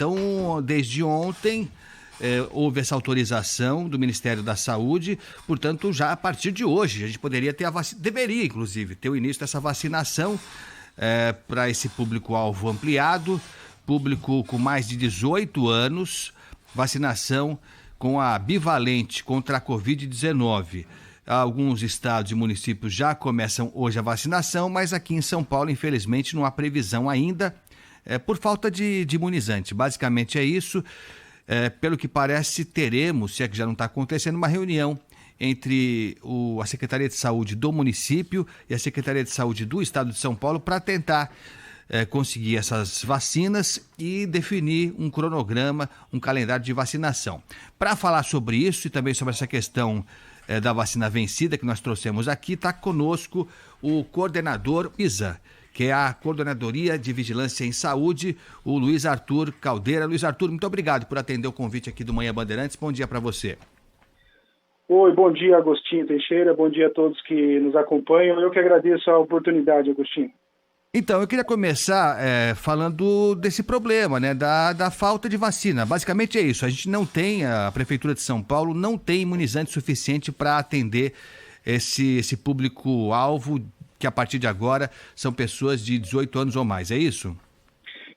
Então, desde ontem, houve essa autorização do Ministério da Saúde, portanto, já a partir de hoje, a gente poderia ter deveria, inclusive, ter o início dessa vacinação para esse público-alvo ampliado, público com mais de 18 anos, vacinação com a bivalente contra a Covid-19. Alguns estados e municípios já começam hoje a vacinação, mas aqui em São Paulo, infelizmente, não há previsão ainda, por falta de imunizante. Basicamente é isso. Pelo que parece, teremos, se é que já não está acontecendo, uma reunião entre a Secretaria de Saúde do município e a Secretaria de Saúde do Estado de São Paulo para tentar conseguir essas vacinas e definir um cronograma, um calendário de vacinação. Para falar sobre isso e também sobre essa questão da vacina vencida que nós trouxemos aqui, está conosco o coordenador ISA, que é a Coordenadoria de Vigilância em Saúde, o Luiz Arthur Caldeira. Luiz Arthur, muito obrigado por atender o convite aqui do Manhã Bandeirantes. Bom dia para você. Oi, bom dia, Agostinho Teixeira. Bom dia a todos que nos acompanham. Eu que agradeço a oportunidade, Agostinho. Então, eu queria começar falando desse problema, né, da falta de vacina. Basicamente é isso, a gente não tem, a Prefeitura de São Paulo não tem imunizante suficiente para atender esse público-alvo, que a partir de agora são pessoas de 18 anos ou mais, é isso?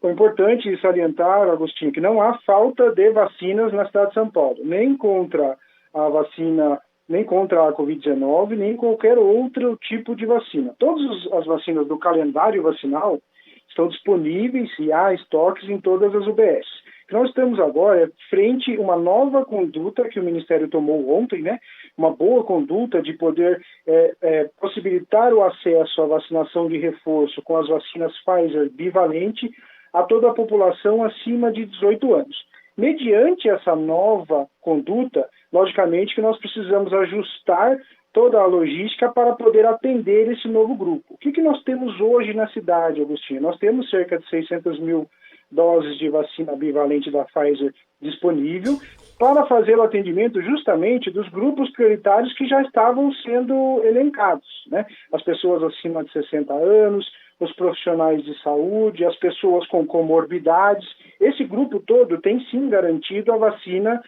É importante salientar, Agostinho, que não há falta de vacinas na cidade de São Paulo, nem contra a vacina, nem contra a Covid-19, nem qualquer outro tipo de vacina. Todas as vacinas do calendário vacinal estão disponíveis e há estoques em todas as UBS. O que nós estamos agora frente a uma nova conduta que o Ministério tomou ontem, né? Uma boa conduta de poder possibilitar o acesso à vacinação de reforço com as vacinas Pfizer bivalente a toda a população acima de 18 anos. Mediante essa nova conduta, logicamente que nós precisamos ajustar toda a logística para poder atender esse novo grupo. O que nós temos hoje na cidade, Agostinho? Nós temos cerca de 600 mil doses de vacina bivalente da Pfizer disponível para fazer o atendimento justamente dos grupos prioritários que já estavam sendo elencados, né? As pessoas acima de 60 anos, os profissionais de saúde, as pessoas com comorbidades. Esse grupo todo tem sim garantido a vacina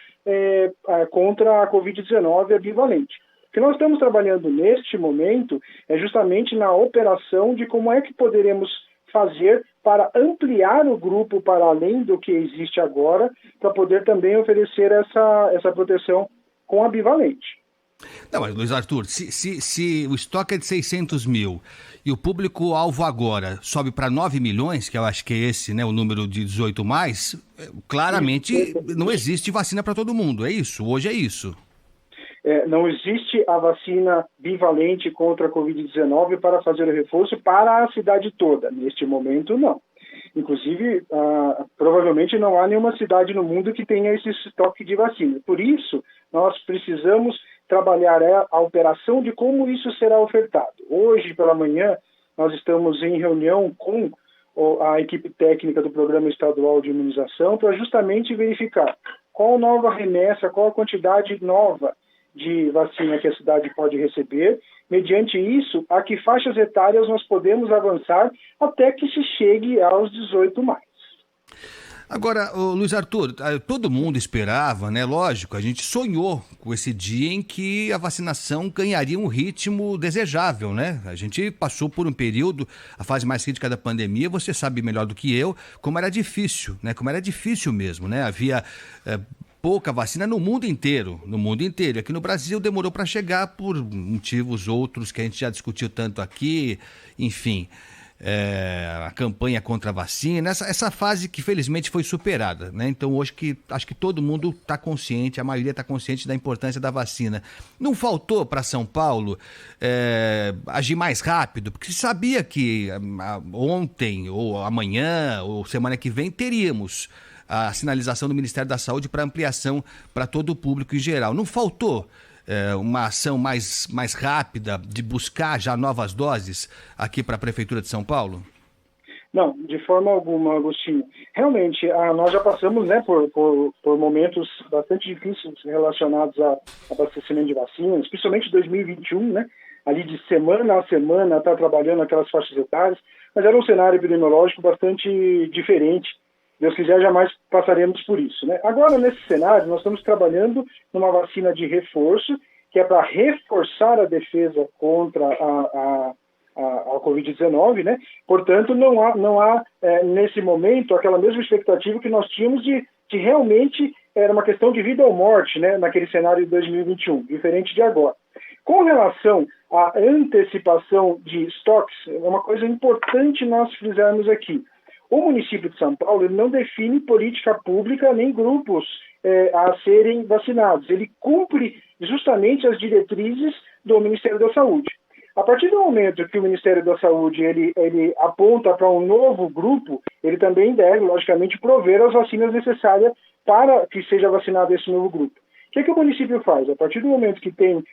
contra a Covid-19 bivalente. O que nós estamos trabalhando neste momento é justamente na operação de como é que poderemos fazer para ampliar o grupo para além do que existe agora, para poder também oferecer essa proteção com a bivalente. Não, mas Luiz Arthur, se o estoque é de 600 mil e o público-alvo agora sobe para 9 milhões, que eu acho que é esse, né, o número de 18 mais, claramente não existe vacina para todo mundo, é isso? Hoje é isso. Não existe a vacina bivalente contra a Covid-19 para fazer o reforço para a cidade toda. Neste momento, não. Inclusive, provavelmente não há nenhuma cidade no mundo que tenha esse estoque de vacina. Por isso, nós precisamos trabalhar a operação de como isso será ofertado. Hoje, pela manhã, nós estamos em reunião com a equipe técnica do Programa Estadual de Imunização para justamente verificar qual nova remessa, qual a quantidade nova de vacina que a cidade pode receber. Mediante isso, a que faixas etárias nós podemos avançar até que se chegue aos 18 mais. Agora, Luiz Arthur, todo mundo esperava, né? Lógico, a gente sonhou com esse dia em que a vacinação ganharia um ritmo desejável, né? A gente passou por um período, a fase mais crítica da pandemia, você sabe melhor do que eu, como era difícil, né? Como era difícil mesmo, né? Havia pouca vacina no mundo inteiro. Aqui no Brasil demorou para chegar por motivos outros que a gente já discutiu tanto aqui, enfim... a campanha contra a vacina, essa fase que felizmente foi superada, né? Então hoje acho que todo mundo está consciente, a maioria está consciente da importância da vacina. Não faltou para São Paulo agir mais rápido, porque se sabia que ontem ou amanhã ou semana que vem teríamos a sinalização do Ministério da Saúde para ampliação para todo o público em geral. Não faltou uma ação mais rápida de buscar já novas doses aqui para a Prefeitura de São Paulo? Não, de forma alguma, Agostinho. Realmente, nós já passamos, né, por momentos bastante difíceis relacionados a abastecimento de vacinas, principalmente 2021, né? Ali de semana a semana está trabalhando aquelas faixas etárias, mas era um cenário epidemiológico bastante diferente Deus quiser, jamais passaremos por isso, né? Agora, nesse cenário, nós estamos trabalhando numa vacina de reforço, que é para reforçar a defesa contra a Covid-19, né? Portanto, não há nesse momento, aquela mesma expectativa que nós tínhamos de realmente era uma questão de vida ou morte, né? Naquele cenário de 2021, diferente de agora. Com relação à antecipação de estoques, é uma coisa importante nós frisarmos aqui. O município de São Paulo ele não define política pública nem grupos a serem vacinados. Ele cumpre justamente as diretrizes do Ministério da Saúde. A partir do momento que o Ministério da Saúde ele aponta para um novo grupo, ele também deve, logicamente, prover as vacinas necessárias para que seja vacinado esse novo grupo. O que o município faz? A partir do momento que tem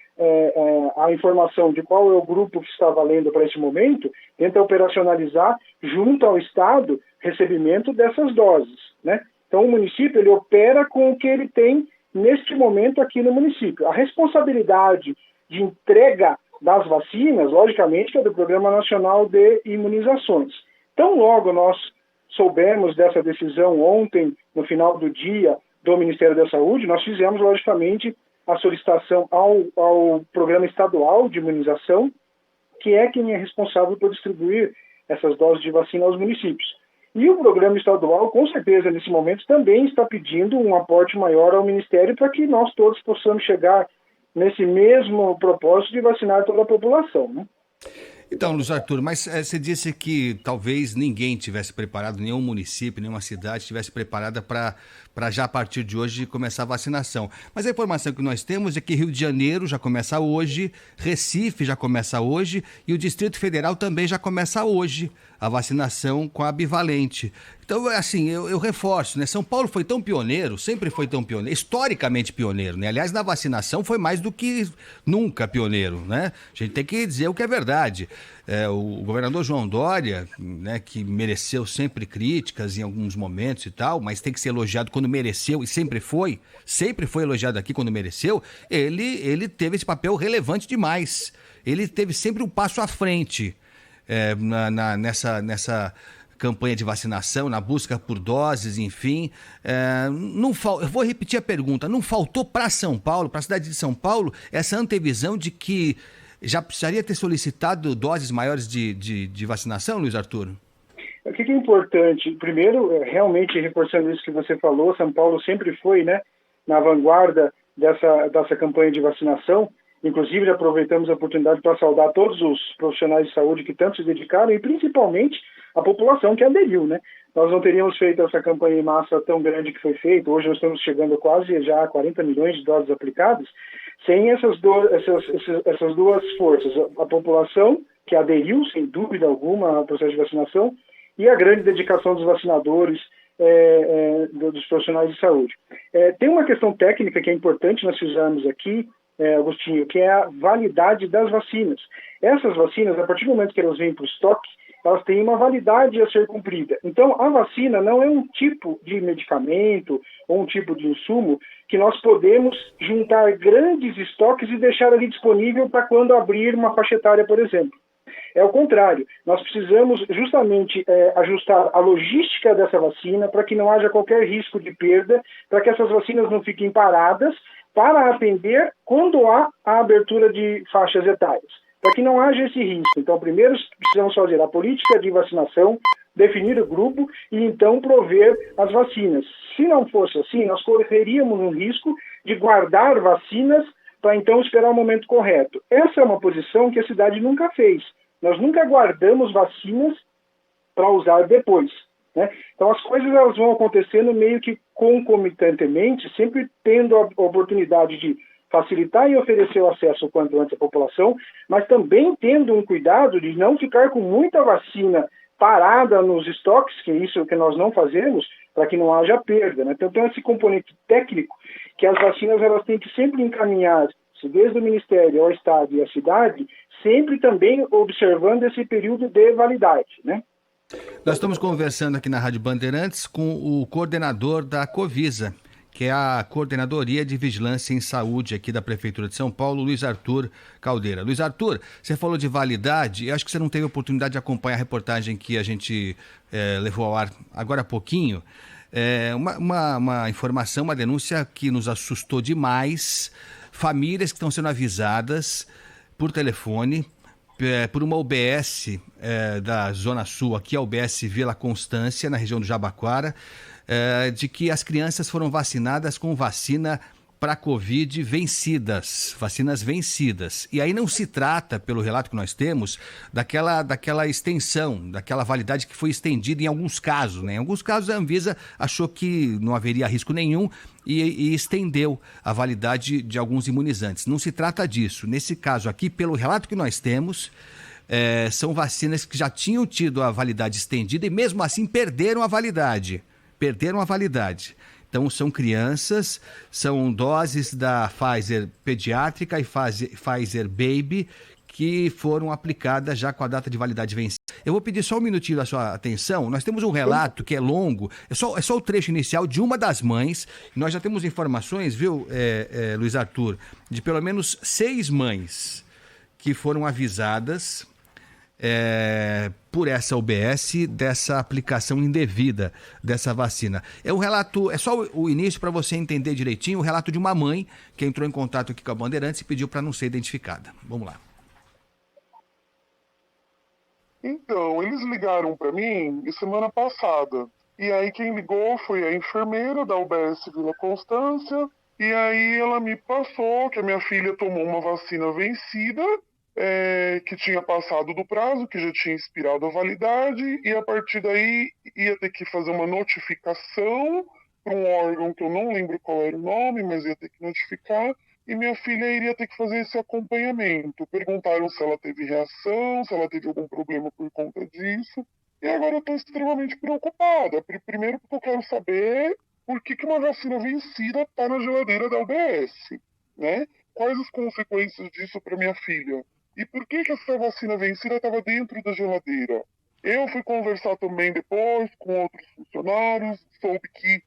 a informação de qual é o grupo que está valendo para esse momento, tenta operacionalizar junto ao Estado recebimento dessas doses, né? Então o município ele opera com o que ele tem neste momento aqui no município. A responsabilidade de entrega das vacinas, logicamente, que é do Programa Nacional de Imunizações. Tão logo nós soubemos dessa decisão ontem, no final do dia, do Ministério da Saúde, nós fizemos, logicamente, a solicitação ao Programa Estadual de Imunização, que é quem é responsável por distribuir essas doses de vacina aos municípios. E o Programa Estadual, com certeza, nesse momento, também está pedindo um aporte maior ao Ministério para que nós todos possamos chegar nesse mesmo propósito de vacinar toda a população, né? Então, Luiz Arthur, mas você disse que talvez ninguém tivesse preparado, nenhum município, nenhuma cidade tivesse preparada para já a partir de hoje começar a vacinação. Mas a informação que nós temos é que Rio de Janeiro já começa hoje, Recife já começa hoje e o Distrito Federal também já começa hoje a vacinação com a bivalente. Então, assim, eu reforço, né? São Paulo foi tão pioneiro, sempre foi tão pioneiro, historicamente pioneiro, né? Aliás, na vacinação foi mais do que nunca pioneiro, né? A gente tem que dizer o que é verdade. O governador João Dória, né, que mereceu sempre críticas em alguns momentos e tal, mas tem que ser elogiado quando mereceu, e sempre foi elogiado aqui quando mereceu, ele teve esse papel relevante demais. Ele teve sempre um passo à frente nessa campanha de vacinação, na busca por doses, enfim. Eu vou repetir a pergunta, não faltou para São Paulo, para a cidade de São Paulo, essa antevisão de que já precisaria ter solicitado doses maiores de vacinação, Luiz Arthur? O que é importante? Primeiro, realmente reforçando isso que você falou, São Paulo sempre foi, né, na vanguarda dessa campanha de vacinação. Inclusive, aproveitamos a oportunidade para saudar todos os profissionais de saúde que tanto se dedicaram e principalmente a população que aderiu, né? Nós não teríamos feito essa campanha em massa tão grande que foi feita. Hoje nós estamos chegando quase já a 40 milhões de doses aplicadas, sem essas duas forças. A população que aderiu, sem dúvida alguma, ao processo de vacinação e a grande dedicação dos vacinadores, dos profissionais de saúde. Tem uma questão técnica que é importante nós fizermos aqui, Agostinho, que é a validade das vacinas. Essas vacinas, a partir do momento que elas vêm para o estoque, elas têm uma validade a ser cumprida. Então, a vacina não é um tipo de medicamento ou um tipo de insumo que nós podemos juntar grandes estoques e deixar ali disponível para quando abrir uma faixa etária, por exemplo. É o contrário. Nós precisamos justamente ajustar a logística dessa vacina para que não haja qualquer risco de perda, para que essas vacinas não fiquem paradas, para atender quando há a abertura de faixas etárias, para que não haja esse risco. Então, primeiro precisamos fazer a política de vacinação, definir o grupo e então prover as vacinas. Se não fosse assim, nós correríamos um risco de guardar vacinas para então esperar o momento correto. Essa é uma posição que a cidade nunca fez. Nós nunca guardamos vacinas para usar depois, né? Então as coisas elas vão acontecendo meio que concomitantemente, sempre tendo a oportunidade de facilitar e oferecer o acesso o quanto antes à população, mas também tendo um cuidado de não ficar com muita vacina parada nos estoques, que é isso que nós não fazemos, para que não haja perda, né? Então tem esse componente técnico que as vacinas elas têm que sempre encaminhar, desde o Ministério ao Estado e à cidade, sempre também observando esse período de validade, né? Nós estamos conversando aqui na Rádio Bandeirantes com o coordenador da Covisa, que é a Coordenadoria de Vigilância em Saúde aqui da Prefeitura de São Paulo, Luiz Arthur Caldeira. Luiz Arthur, você falou de validade, eu acho que você não teve oportunidade de acompanhar a reportagem que a gente levou ao ar agora há pouquinho, Uma informação, uma denúncia que nos assustou demais. Famílias que estão sendo avisadas por telefone, por uma UBS da Zona Sul, aqui a UBS Vila Constância, na região do Jabaquara, de que as crianças foram vacinadas com vacina para Covid vacinas vencidas. E aí não se trata, pelo relato que nós temos, daquela extensão, daquela validade que foi estendida em alguns casos, né? Em alguns casos a Anvisa achou que não haveria risco nenhum e estendeu a validade de alguns imunizantes. Não se trata disso. Nesse caso aqui, pelo relato que nós temos, são vacinas que já tinham tido a validade estendida e mesmo assim perderam a validade. Então, são crianças, são doses da Pfizer pediátrica e Pfizer Baby que foram aplicadas já com a data de validade vencida. Eu vou pedir só um minutinho da sua atenção. Nós temos um relato que é longo, é só o trecho inicial de uma das mães. Nós já temos informações, viu, Luiz Arthur, de pelo menos 6 mães que foram avisadas por essa UBS dessa aplicação indevida dessa vacina. É um relato, é só o início para você entender direitinho, o relato de uma mãe que entrou em contato aqui com a Bandeirantes e pediu para não ser identificada. Vamos lá. Então, eles ligaram para mim semana passada. E aí quem ligou foi a enfermeira da UBS Vila Constância. E aí ela me passou que a minha filha tomou uma vacina vencida, que tinha passado do prazo, que já tinha expirado a validade, e a partir daí ia ter que fazer uma notificação para um órgão que eu não lembro qual era o nome, mas ia ter que notificar, e minha filha iria ter que fazer esse acompanhamento. Perguntaram se ela teve reação, se ela teve algum problema por conta disso, e agora eu estou extremamente preocupada. Primeiro porque eu quero saber por que uma vacina vencida está na geladeira da UBS, né? Quais as consequências disso para minha filha? E por que essa vacina vencida estava dentro da geladeira? Eu fui conversar também depois com outros funcionários, soube que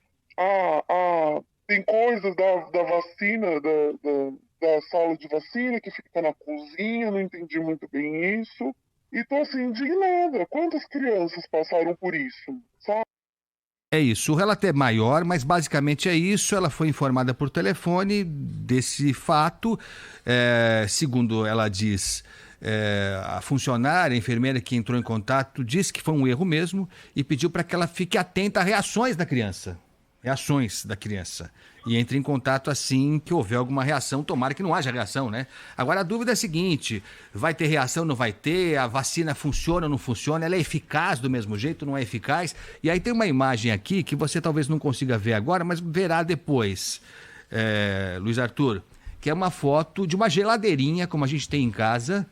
tem coisas da vacina, da sala de vacina que fica na cozinha, não entendi muito bem isso. E tô assim, indignada. Quantas crianças passaram por isso, sabe? É isso, o relato é maior, mas basicamente é isso. Ela foi informada por telefone desse fato. Segundo ela diz, a funcionária, a enfermeira que entrou em contato, disse que foi um erro mesmo e pediu para que ela fique atenta a reações da criança. E entre em contato assim que houver alguma reação, tomara que não haja reação, né? Agora a dúvida é a seguinte, vai ter reação, não vai ter? A vacina funciona ou não funciona? Ela é eficaz do mesmo jeito, não é eficaz? E aí tem uma imagem aqui que você talvez não consiga ver agora, mas verá depois, Luiz Arthur, que é uma foto de uma geladeirinha, como a gente tem em casa,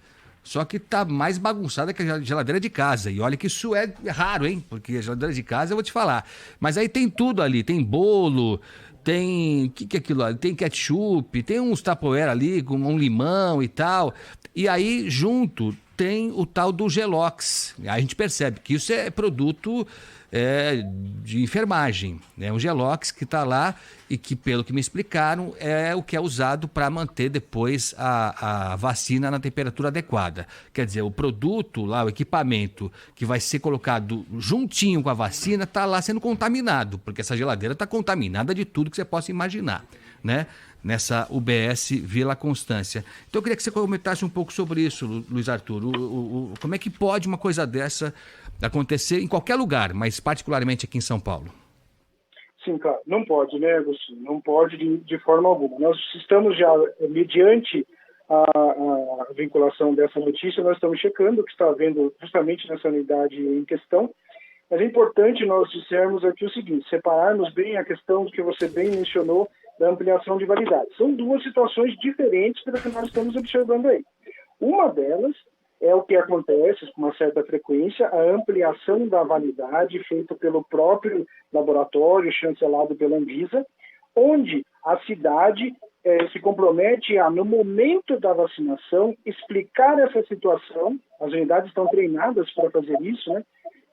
só que tá mais bagunçada que a geladeira de casa. E olha que isso é raro, hein? Porque a geladeira de casa eu vou te falar. Mas aí tem tudo ali, tem bolo, tem... O que é aquilo ali? Tem ketchup, tem uns Tupperware ali com um limão e tal. E aí junto tem o tal do Gelox. Aí a gente percebe que isso é produto de enfermagem, né? Um Gelox que está lá e que, pelo que me explicaram, é o que é usado para manter depois a vacina na temperatura adequada. Quer dizer, o produto lá, o equipamento que vai ser colocado juntinho com a vacina está lá sendo contaminado, porque essa geladeira está contaminada de tudo que você possa imaginar, né? Nessa UBS Vila Constância. Então eu queria que você comentasse um pouco sobre isso, Luiz Arthur. Como é que pode uma coisa dessa acontecer em qualquer lugar, mas particularmente aqui em São Paulo? Sim, claro. Não pode, né, Agostinho? Não pode de forma alguma. Nós estamos já, mediante a vinculação dessa notícia, nós estamos checando o que está havendo justamente nessa unidade em questão. Mas é importante nós dissermos aqui o seguinte, separarmos bem a questão que você bem mencionou da ampliação de validade. São duas situações diferentes pelo que nós estamos observando aí. Uma delas é o que acontece com uma certa frequência, a ampliação da validade feita pelo próprio laboratório, chancelado pela Anvisa, onde a cidade se compromete a, no momento da vacinação, explicar essa situação, as unidades estão treinadas para fazer isso, né?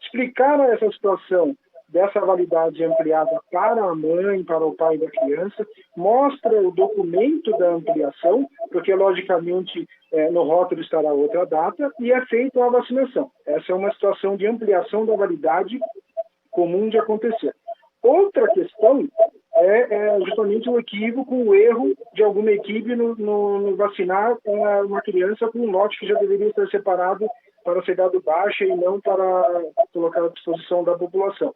Explicar essa situação dessa validade ampliada para a mãe, para o pai da criança, mostra o documento da ampliação, porque logicamente no rótulo estará outra data, e é feita a vacinação. Essa é uma situação de ampliação da validade comum de acontecer. Outra questão é justamente o equívoco, o erro de alguma equipe no vacinar uma criança com um lote que já deveria ser separado para ser dado baixa e não para colocar à disposição da população.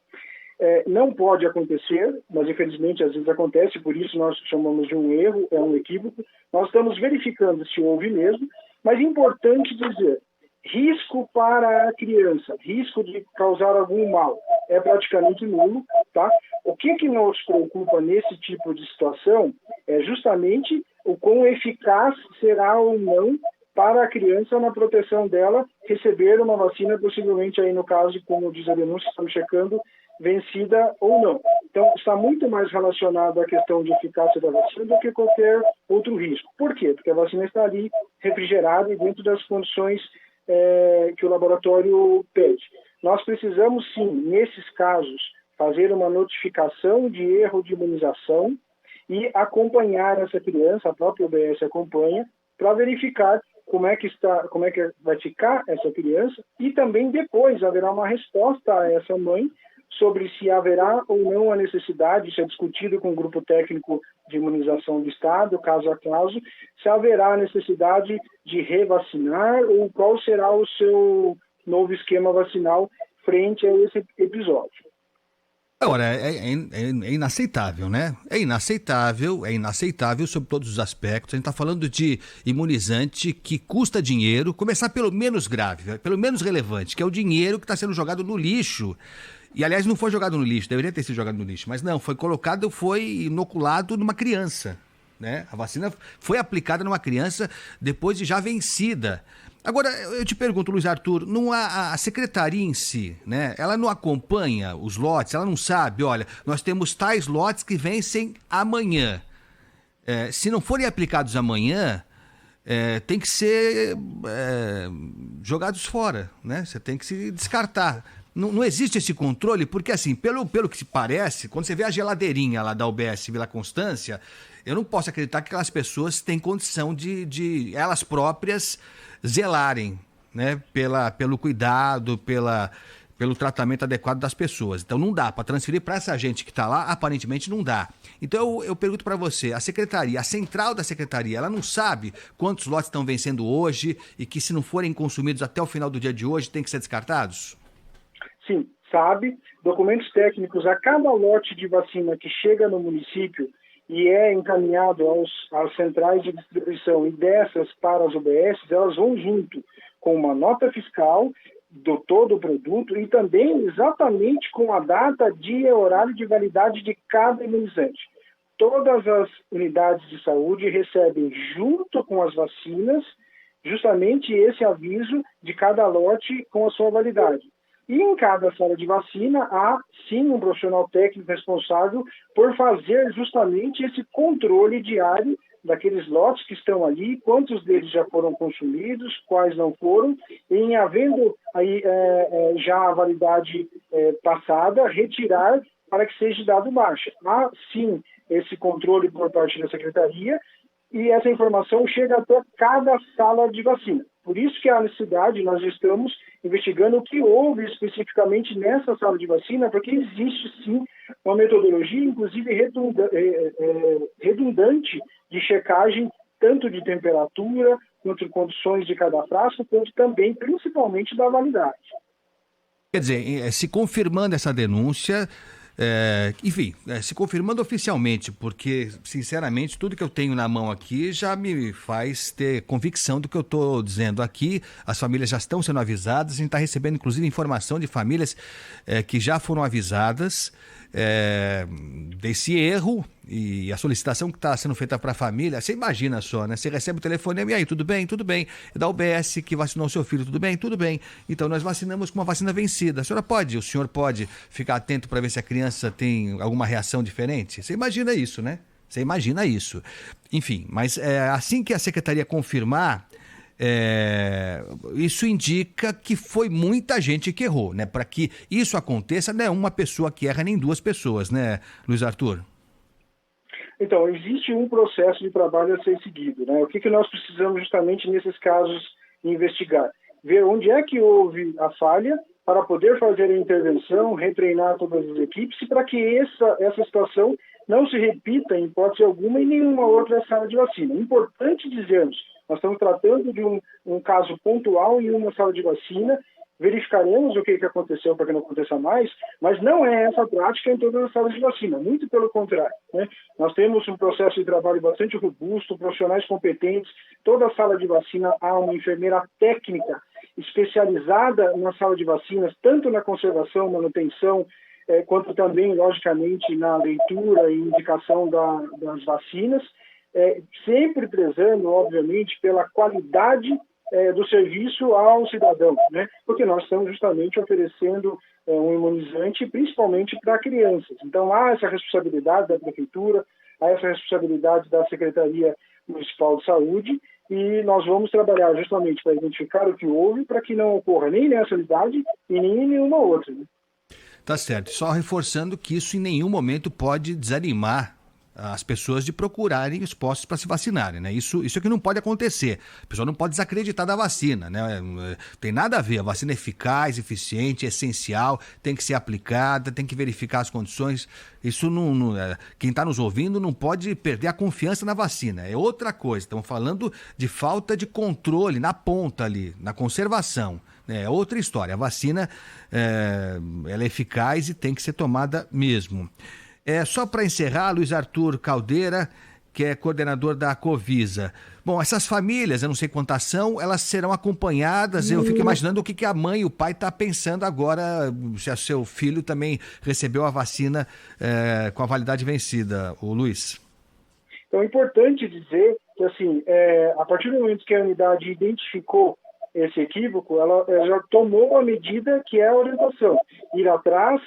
Não pode acontecer, mas infelizmente às vezes acontece, por isso nós chamamos de um erro, é um equívoco. Nós estamos verificando se houve mesmo, mas é importante dizer, risco para a criança, risco de causar algum mal, é praticamente nulo, tá? O que nos preocupa nesse tipo de situação é justamente o quão eficaz será ou não para a criança na proteção dela receber uma vacina, possivelmente aí no caso, como diz a denúncia, estamos checando, vencida ou não. Então, está muito mais relacionado à questão de eficácia da vacina do que qualquer outro risco. Por quê? Porque a vacina está ali refrigerada e dentro das condições que o laboratório pede. Nós precisamos, sim, nesses casos, fazer uma notificação de erro de imunização e acompanhar essa criança, a própria UBS acompanha, para verificar como é que vai ficar essa criança e também depois haverá uma resposta a essa mãe sobre se haverá ou não a necessidade, isso é discutido com o grupo técnico de imunização do Estado, caso a caso, se haverá a necessidade de revacinar ou qual será o seu novo esquema vacinal frente a esse episódio. Agora, é inaceitável, né? É inaceitável sob todos os aspectos. A gente está falando de imunizante que custa dinheiro, começar pelo menos grave, pelo menos relevante, que é o dinheiro que está sendo jogado no lixo. E, aliás, não foi jogado no lixo, deveria ter sido jogado no lixo, mas não, foi inoculado numa criança, né? A vacina foi aplicada numa criança depois de já vencida. Agora, eu te pergunto, Luiz Arthur, a secretaria em si, né? Ela não acompanha os lotes, ela não sabe, olha, nós temos tais lotes que vencem amanhã. Se não forem aplicados amanhã, tem que ser jogados fora, né? Você tem que se descartar. Não existe esse controle, porque assim, pelo que se parece, quando você vê a geladeirinha lá da UBS Vila Constância, eu não posso acreditar que aquelas pessoas têm condição de elas próprias zelarem, né, pelo cuidado, pelo tratamento adequado das pessoas. Então não dá, para transferir para essa gente que está lá, aparentemente não dá. Então eu pergunto para você, a central da secretaria, ela não sabe quantos lotes estão vencendo hoje e que se não forem consumidos até o final do dia de hoje, tem que ser descartados? Sim, sabe. Documentos técnicos a cada lote de vacina que chega no município e é encaminhado às centrais de distribuição e dessas para as UBS, elas vão junto com uma nota fiscal do todo o produto e também exatamente com a data, dia e horário de validade de cada imunizante. Todas as unidades de saúde recebem junto com as vacinas justamente esse aviso de cada lote com a sua validade. E em cada sala de vacina há, sim, um profissional técnico responsável por fazer justamente esse controle diário daqueles lotes que estão ali, quantos deles já foram consumidos, quais não foram, e em havendo aí já a validade passada, retirar para que seja dado baixa. Há, sim, esse controle por parte da Secretaria e essa informação chega até cada sala de vacina. Por isso que há necessidade, nós estamos investigando o que houve especificamente nessa sala de vacina, porque existe sim uma metodologia, inclusive redundante, de checagem, tanto de temperatura, quanto de condições de cada frasco, quanto também, principalmente, da validade. Quer dizer, se confirmando essa denúncia, se confirmando oficialmente, porque, sinceramente, tudo que eu tenho na mão aqui já me faz ter convicção do que eu estou dizendo aqui. As famílias já estão sendo avisadas, a gente está recebendo, inclusive, informação de famílias que já foram avisadas desse erro e a solicitação que está sendo feita para a família. Você imagina só, né? Você recebe o telefonema, e aí, tudo bem? Tudo bem. E da UBS que vacinou o seu filho, tudo bem? Tudo bem. Então nós vacinamos com uma vacina vencida. O senhor pode ficar atento para ver se a criança tem alguma reação diferente? Você imagina isso, né? Você imagina isso. Enfim, mas assim que a secretaria confirmar, isso indica que foi muita gente que errou, né? Para que isso aconteça, não é uma pessoa que erra, nem duas pessoas, né, Luiz Arthur? Então, existe um processo de trabalho a ser seguido, né? O que nós precisamos justamente nesses casos investigar? Ver onde é que houve a falha para poder fazer a intervenção, retreinar todas as equipes e para que essa situação não se repita, em hipótese alguma, em nenhuma outra sala de vacina. Importante dizermos, nós estamos tratando de um caso pontual em uma sala de vacina, verificaremos o que aconteceu para que não aconteça mais, mas não é essa a prática em todas as salas de vacina, muito pelo contrário, né? Nós temos um processo de trabalho bastante robusto, profissionais competentes, toda a sala de vacina há uma enfermeira técnica especializada na sala de vacinas, tanto na conservação, manutenção, quanto também, logicamente, na leitura e indicação das vacinas, sempre prezando, obviamente, pela qualidade do serviço ao cidadão, né? Porque nós estamos justamente oferecendo um imunizante principalmente para crianças. Então há essa responsabilidade da Prefeitura, há essa responsabilidade da Secretaria Municipal de Saúde e nós vamos trabalhar justamente para identificar o que houve para que não ocorra nem nessa unidade e nem em nenhuma outra, né? Tá certo. Só reforçando que isso em nenhum momento pode desanimar as pessoas de procurarem os postos para se vacinarem, né? Isso é que não pode acontecer. A pessoa não pode desacreditar da vacina, né? Tem nada a ver. A vacina é eficaz, eficiente, essencial, tem que ser aplicada, tem que verificar as condições. Isso quem está nos ouvindo não pode perder a confiança na vacina. É outra coisa. Estamos falando de falta de controle na ponta ali, na conservação. É outra história. A vacina ela é eficaz e tem que ser tomada mesmo. Só para encerrar, Luiz Arthur Caldeira, que é coordenador da Covisa. Bom, essas famílias, eu não sei quantas são, elas serão acompanhadas. Eu fico imaginando o que a mãe e o pai estão pensando agora, se o seu filho também recebeu a vacina com a validade vencida, o Luiz. Então é importante dizer que, assim, a partir do momento que a unidade identificou esse equívoco, ela já tomou a medida que é a orientação, ir atrás,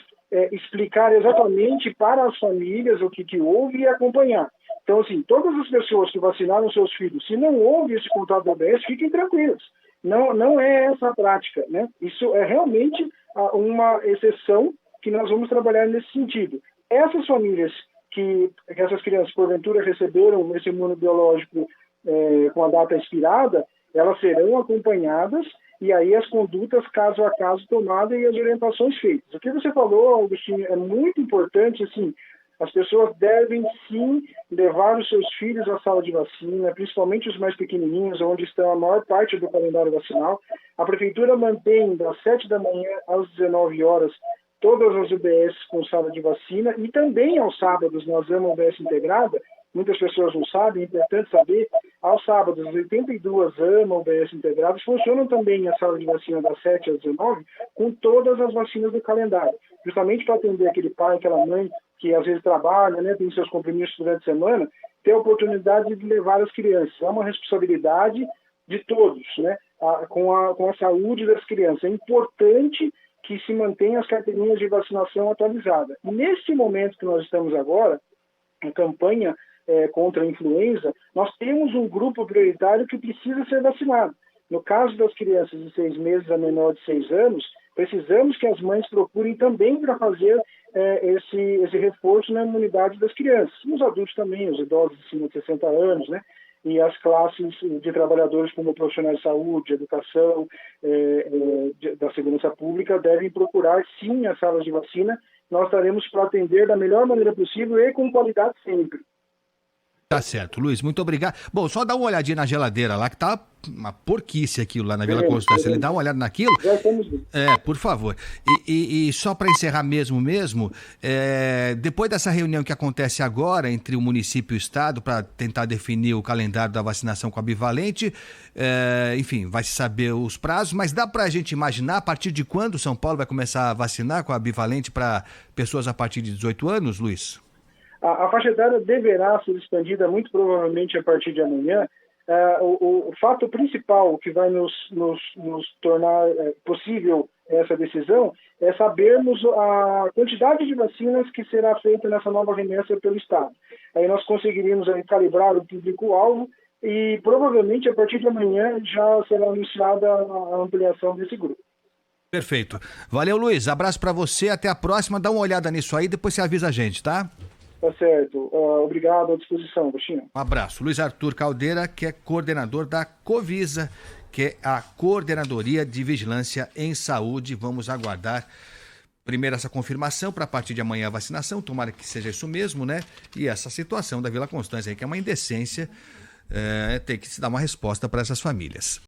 explicar exatamente para as famílias o que houve e acompanhar. Então, assim, todas as pessoas que vacinaram seus filhos, se não houve esse contato do OBS, fiquem tranquilos. Não é essa a prática, né? Isso é realmente uma exceção que nós vamos trabalhar nesse sentido. Essas famílias que essas crianças, porventura, receberam esse imunobiológico com a data expirada, elas serão acompanhadas e aí as condutas caso a caso tomadas e as orientações feitas. O que você falou, Augustinho, é muito importante, assim, as pessoas devem sim levar os seus filhos à sala de vacina, principalmente os mais pequenininhos, onde está a maior parte do calendário vacinal. A Prefeitura mantém das 7 da manhã às 19 horas todas as UBS com sala de vacina e também aos sábados nós damos UBS integrada. Muitas pessoas não sabem, é importante saber, aos sábados, 82 AMA UBS integradas funcionam também a sala de vacina das 7 às 19 com todas as vacinas do calendário, justamente para atender aquele pai, aquela mãe que às vezes trabalha, né, tem seus compromissos durante a semana, ter a oportunidade de levar as crianças. É uma responsabilidade de todos, né, com a saúde das crianças. É importante que se mantenham as carteirinhas de vacinação atualizadas. E nesse momento que nós estamos agora, a campanha contra a influenza, nós temos um grupo prioritário que precisa ser vacinado. No caso das crianças de 6 meses a menor de 6 anos, precisamos que as mães procurem também para fazer esse reforço na imunidade das crianças. Os adultos também, os idosos acima de 60 anos, né? E as classes de trabalhadores como profissionais de saúde, educação, da segurança pública, devem procurar sim as salas de vacina. Nós estaremos para atender da melhor maneira possível e com qualidade sempre. Tá certo, Luiz, muito obrigado. Bom, só dá uma olhadinha na geladeira lá, que tá uma porquice aquilo lá na Vila Constância. Ele dá uma olhada naquilo? Por favor. E só para encerrar mesmo, depois dessa reunião que acontece agora entre o município e o estado para tentar definir o calendário da vacinação com a bivalente, enfim, vai se saber os prazos, mas dá para a gente imaginar a partir de quando São Paulo vai começar a vacinar com a bivalente para pessoas a partir de 18 anos, Luiz? A faixa etária deverá ser expandida muito provavelmente a partir de amanhã. O fato principal que vai nos tornar possível essa decisão é sabermos a quantidade de vacinas que será feita nessa nova remessa pelo Estado. Aí nós conseguiríamos calibrar o público-alvo e provavelmente a partir de amanhã já será anunciada a ampliação desse grupo. Perfeito. Valeu, Luiz. Abraço para você. Até a próxima. Dá uma olhada nisso aí, depois você avisa a gente, tá? Tá certo. Obrigado, à disposição, Agostinho. Um abraço. Luiz Arthur Caldeira, que é coordenador da Covisa, que é a Coordenadoria de Vigilância em Saúde. Vamos aguardar primeiro essa confirmação para a partir de amanhã a vacinação, tomara que seja isso mesmo, né? E essa situação da Vila Constância aí, que é uma indecência, tem que se dar uma resposta para essas famílias.